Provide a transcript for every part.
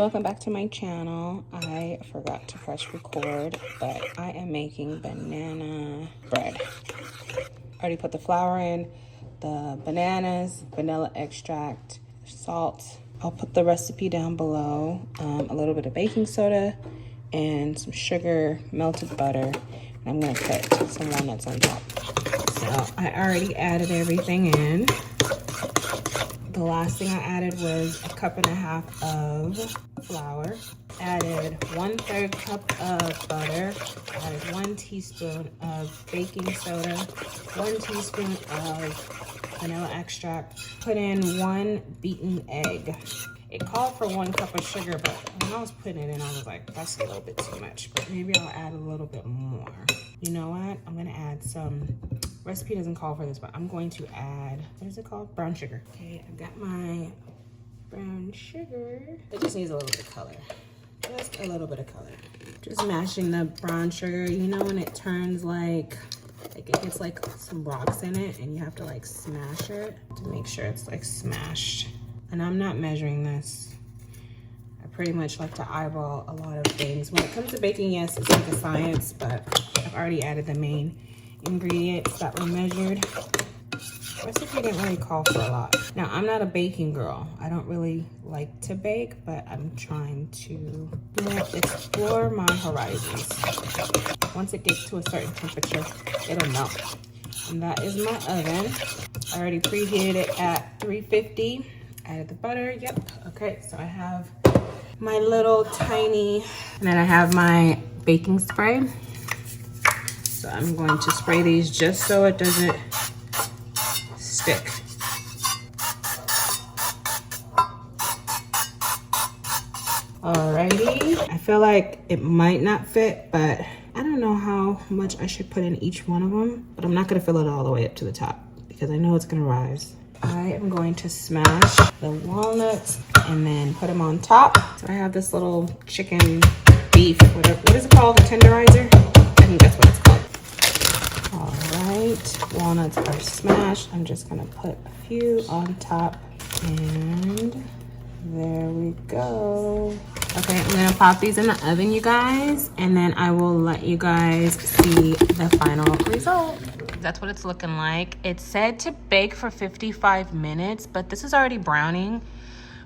welcome back to my channel. I forgot to press record, but I am making banana bread. Already put the flour in, the bananas, vanilla extract, salt. I'll put the recipe down below. A little bit of baking soda and some sugar, melted butter. And I'm gonna put some walnuts on top. So I already added everything in. The last thing I added was 1.5 cups of flour. Added 1/3 cup of butter. Added 1 teaspoon of baking soda. 1 teaspoon of vanilla extract. Put in 1 beaten egg. It called for 1 cup of sugar, but when I was putting it in, I was like, that's a little bit too much. But maybe I'll add a little bit more. You know what? I'm gonna add some, recipe doesn't call for this, but I'm going to add, what is it called? Brown sugar. Okay, I've got my brown sugar. It just needs a little bit of color. Just a little bit of color. Just mashing the brown sugar. You know when it turns like it gets like some rocks in it and you have to like smash it to make sure it's like smashed. And I'm not measuring this. I pretty much like to eyeball a lot of things. When it comes to baking, yes, it's like a science, but I've already added the main ingredients that were measured. Recipe didn't really call for a lot. Now, I'm not a baking girl. I don't really like to bake, but I'm trying to explore my horizons. Once it gets to a certain temperature, it'll melt. And that is my oven. I already preheated it at 350. Added the butter, yep. Okay, so I have my little tiny, and then I have my baking spray. So I'm going to spray these just so it doesn't stick. Alrighty, I feel like it might not fit, but I don't know how much I should put in each one of them, but I'm not gonna fill it all the way up to the top because I know it's gonna rise. I am going to smash the walnuts and then put them on top. So I have this little chicken beef, what is it called, a tenderizer? I think that's what it's called. All right, walnuts are smashed. I'm just gonna put a few on top and there we go. Okay, I'm gonna pop these in the oven, you guys, and then I will let you guys see the final result. That's what it's looking like. It said to bake for 55 minutes, but this is already browning.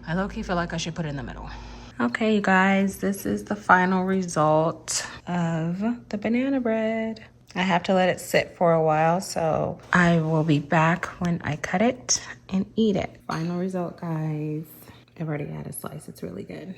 I low-key feel like I should put it in the middle. Okay, you guys, this is the final result of the banana bread. I have to let it sit for a while, so I will be back when I cut it and eat it. Final result, guys. I've already had a slice. It's really good.